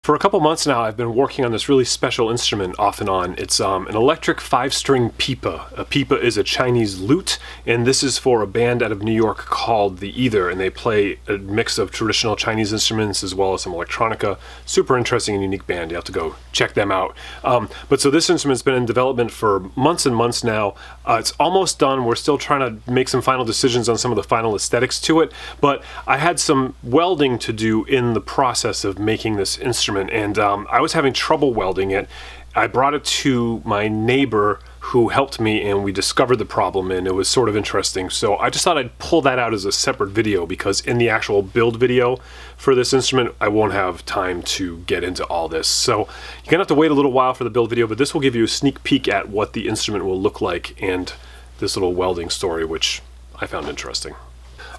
For a couple months now, I've been working on this really special instrument off and on. It's an electric 5-string pipa. A pipa is a Chinese lute, and this is for a band out of New York called The Either, and they play a mix of traditional Chinese instruments as well as some electronica. Super interesting and unique band. You have to go check them out. But so this instrument's been in development for months and months now. It's almost done. We're still trying to make some final decisions on some of the final aesthetics to it, but I had some welding to do in the process of making this instrument. And I was having trouble welding it. I brought it to my neighbor who helped me, and we discovered the problem, and it was sort of interesting. So I just thought I'd pull that out as a separate video, because in the actual build video for this instrument, I won't have time to get into all this. So you're gonna have to wait a little while for the build video, but this will give you a sneak peek at what the instrument will look like and this little welding story, which I found interesting.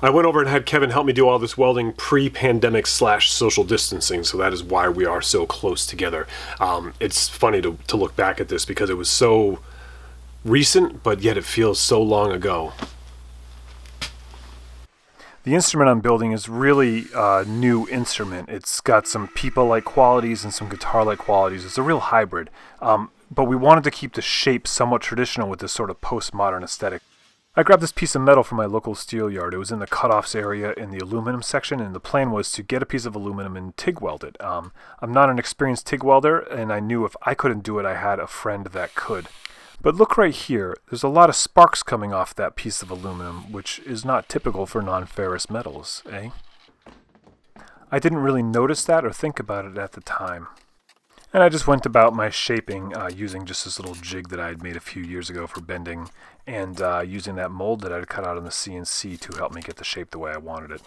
I went over and had Kevin help me do all this welding pre-pandemic / social distancing, so that is why we are so close together. It's funny to look back at this because it was so recent, but yet it feels so long ago. The instrument I'm building is really a new instrument. It's got some pipa-like qualities and some guitar-like qualities. It's a real hybrid, but we wanted to keep the shape somewhat traditional with this sort of postmodern aesthetic. I grabbed this piece of metal from my local steel yard. It was in the cutoffs area in the aluminum section, and the plan was to get a piece of aluminum and TIG weld it. I'm not an experienced TIG welder, and I knew if I couldn't do it, I had a friend that could. But look right here, there's a lot of sparks coming off that piece of aluminum, which is not typical for non-ferrous metals, eh? I didn't really notice that or think about it at the time. And I just went about my shaping using just this little jig that I had made a few years ago for bending, and using that mold that I'd cut out on the CNC to help me get the shape the way I wanted it.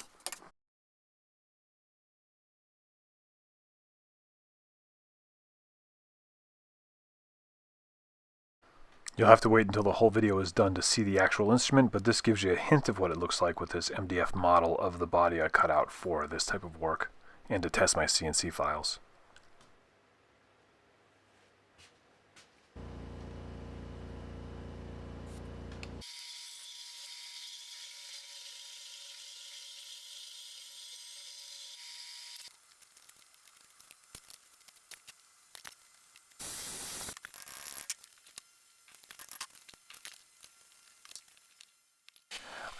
You'll have to wait until the whole video is done to see the actual instrument, but this gives you a hint of what it looks like with this MDF model of the body I cut out for this type of work, and to test my CNC files.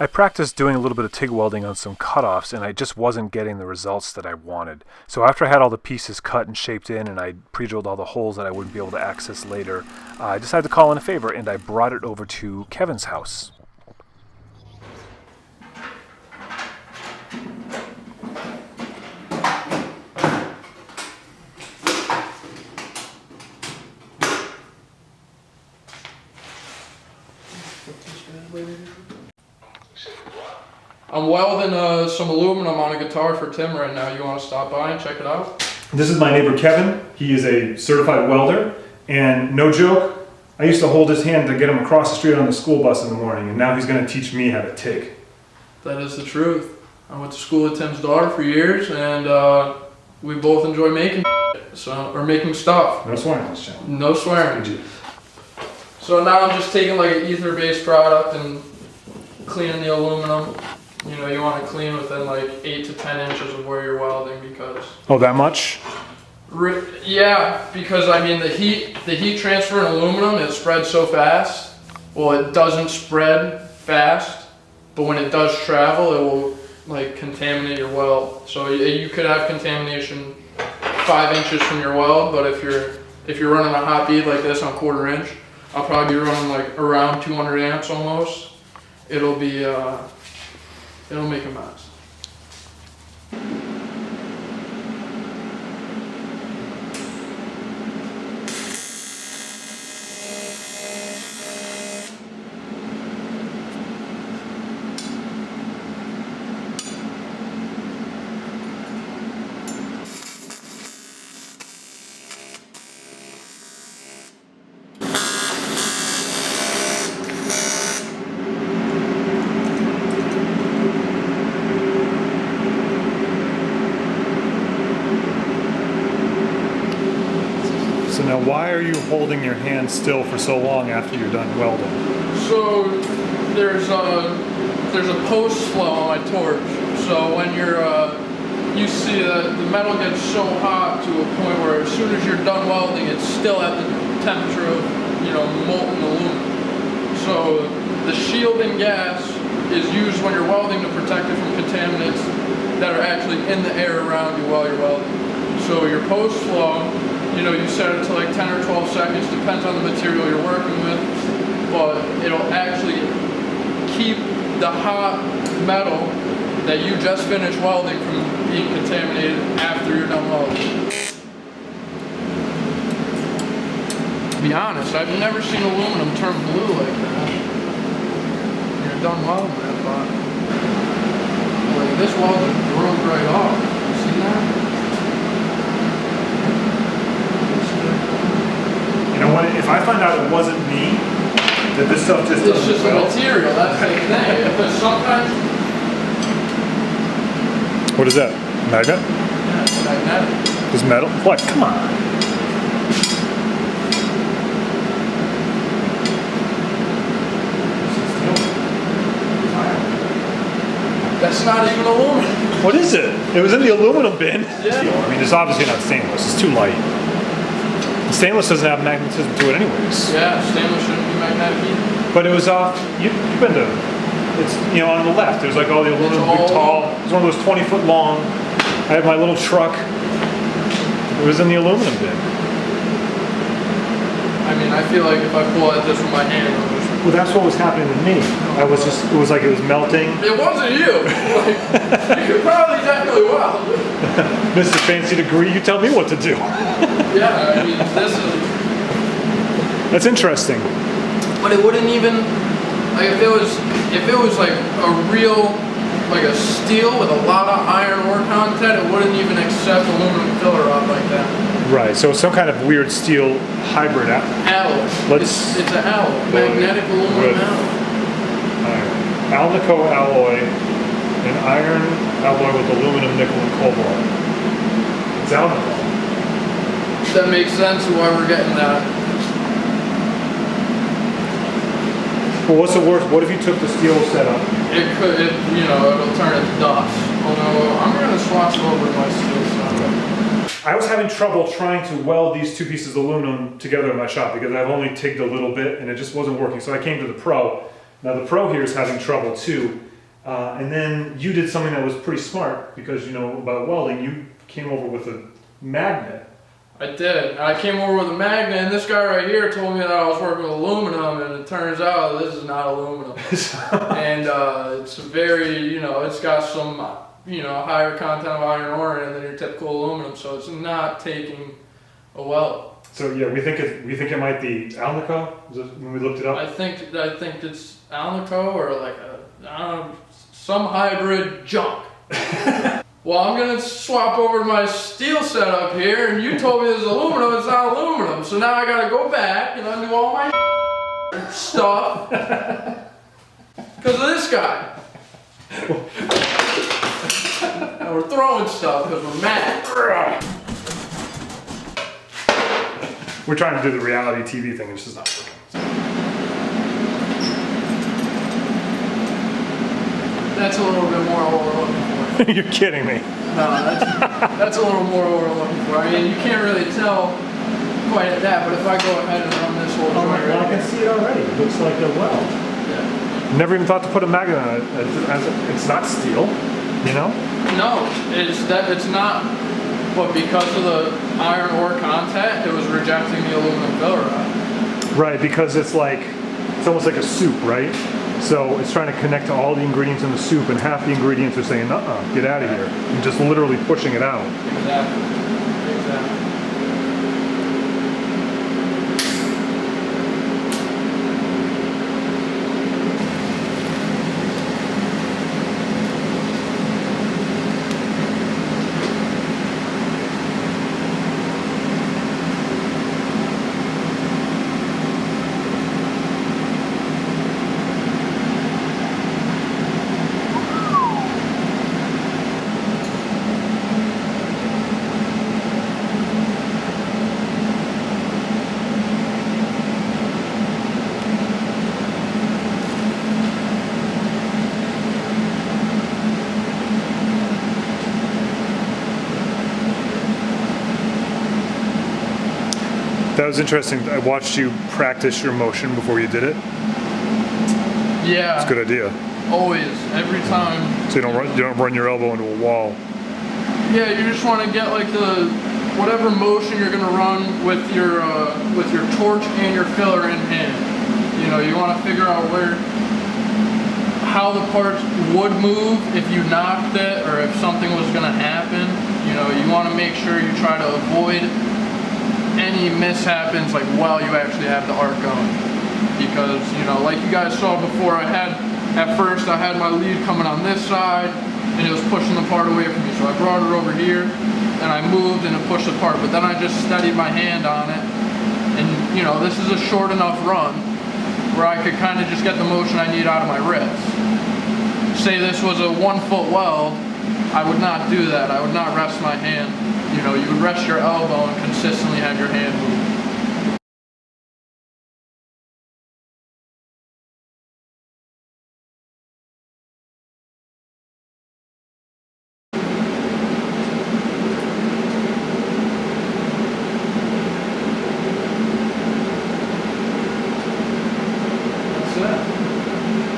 I practiced doing a little bit of TIG welding on some cutoffs, and I just wasn't getting the results that I wanted. So after I had all the pieces cut and shaped in, and I pre-drilled all the holes that I wouldn't be able to access later, I decided to call in a favor, and I brought it over to Kevin's house. I'm welding some aluminum on a guitar for Tim right now. You want to stop by and check it out? This is my neighbor Kevin. He is a certified welder, and no joke, I used to hold his hand to get him across the street on the school bus in the morning, and now he's going to teach me how to TIG. That is the truth. I went to school with Tim's daughter for years, and we both enjoy making making stuff. No swearing on this channel. No swearing. So now I'm just taking like an ether-based product and cleaning the aluminum. You know, you want to clean within like 8 to 10 inches of where you're welding, because... Oh, that much? Yeah, because I mean the heat transfer in aluminum, it spreads so fast. Well, it doesn't spread fast, but when it does travel, it will like contaminate your weld. So you could have contamination 5 inches from your weld, but if you're running a hot bead like this on 1/4 inch, I'll probably be running like around 200 amps almost. It'll be it'll make a mess. So now why are you holding your hand still for so long after you're done welding? So there's a post flow on my torch. So when you're you see that the metal gets so hot to a point where as soon as you're done welding, it's still at the temperature of, you know, molten aluminum. So the shielding gas is used when you're welding to protect it from contaminants that are actually in the air around you while you're welding. So your post flow, you know, you set it to like 10 or 12 seconds, depends on the material you're working with, but it'll actually keep the hot metal that you just finished welding from being contaminated after you're done welding. To be honest, I've never seen aluminum turn blue like that. When you're done welding that pot. Like this welding broke right off. See that? You know what? If I find out it wasn't me, that this stuff just It's doesn't just a weld. material, that's the thing. Because sometimes, What is that? Magnet? yeah, it's magnetic. This metal? What? Come on. That's not even aluminum. What is it? It was in the aluminum bin. Yeah. I mean, it's obviously not stainless. It's too light. Stainless doesn't have magnetism to it anyways. Yeah, stainless shouldn't be magnetic either. But it was off. You've been to. It's, you know, on the left. There's like all the aluminum, It's big all- tall. It's one of those 20-foot long. I had my little truck. It was in the aluminum bin. I mean, I feel like if I pull at this with my hand, it'll just... Well, that's what was happening to me. I was just. It was like it was melting. It wasn't you. Like, you could probably definitely weld. Mr. Fancy Degree, you tell me what to do. Yeah, I mean, this is... That's interesting. But it wouldn't even... Like, if it was like a real... Like a steel with a lot of iron ore content, it wouldn't even accept aluminum filler rod like that. Right. So some kind of weird steel hybrid. Alloy. Let's- It's an alloy. Magnetic aluminum with- alloy. Alnico alloy, an iron alloy with aluminum, nickel, and cobalt. It's Alnico. That makes sense why we're getting that. Well, what's the worst? What if you took the steel setup? You know, it'll turn it to dust. Although, I'm going to swap over to my steel side. I was having trouble trying to weld these two pieces of aluminum together in my shop because I've only TIGged a little bit and it just wasn't working. So I came to the pro. Now the pro here is having trouble too. And then you did something that was pretty smart because you know about welding. You came over with a magnet. I did. I came over with a magnet, and this guy right here told me that I was working with aluminum, and it turns out this is not aluminum. And it's very, you know, it's got some, you know, higher content of iron ore in it than your typical aluminum, so it's not taking a weld. So yeah, we think it might be Alnico. When we looked it up. I think it's Alnico or like some hybrid junk. Well, I'm gonna swap over to my steel setup here, and you told me this is aluminum, it's not aluminum. So now I gotta go back and undo all my stuff because of this guy. And we're throwing stuff because we're mad. We're trying to do the reality TV thing. It's just not working. That's a little bit more what we're looking for. You're kidding me. No, that's a little more what we're looking for. I mean, you can't really tell quite at that, but if I go ahead and run this whole joint I right can here. see it already. It looks like a weld. Yeah. Never even thought to put a magnet on it. It's not steel, you know? No, it's not. But because of the iron ore content, it was rejecting the aluminum filler rod. Right, because it's almost like a soup, right? So it's trying to connect to all the ingredients in the soup, and half the ingredients are saying, get out of here. And just literally pushing it out. Exactly. Exactly. That was interesting. I watched you practice your motion before you did it. Yeah. It's a good idea. Always, every time. So you don't run your elbow into a wall. Yeah, you just want to get like the whatever motion you're gonna run with your torch and your filler in hand. You know, you want to figure out how the parts would move if you knocked it or if something was gonna happen. You know, you want to make sure you try to avoid any mishaps like while you actually have the arc going. Because, you know, like you guys saw before, at first I had my lead coming on this side and it was pushing the part away from me. So I brought it over here and I moved and it pushed the part, but then I just steadied my hand on it. And, you know, this is a short enough run where I could kind of just get the motion I need out of my wrist. Say this was a 1 foot weld, I would not do that. I would not rest my hand. You know, you would rest your elbow and consistently have your hand move.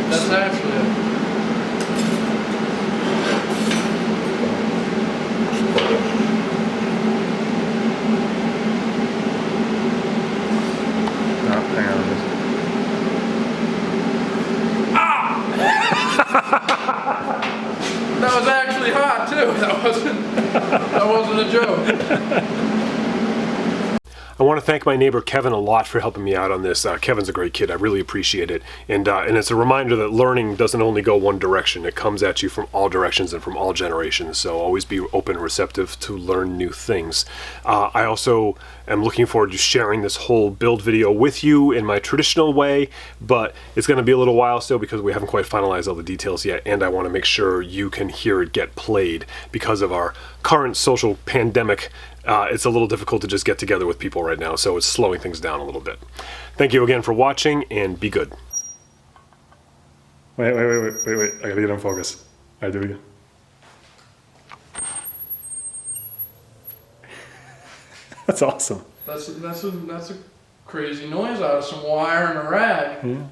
That's actually it. No, hang on. That was actually hot too. That wasn't a joke. I want to thank my neighbor Kevin a lot for helping me out on this. Kevin's a great kid. I really appreciate it. And it's a reminder that learning doesn't only go one direction. It comes at you from all directions and from all generations. So always be open and receptive to learn new things. I also am looking forward to sharing this whole build video with you in my traditional way, but it's going to be a little while still because we haven't quite finalized all the details yet, and I want to make sure you can hear it get played because of our current social pandemic. It's a little difficult to just get together with people right now, so it's slowing things down a little bit. Thank you again for watching, and be good. Wait. I gotta get on focus. All right, there we go. That's awesome. That's a crazy noise out of some wire and a rag. Yeah.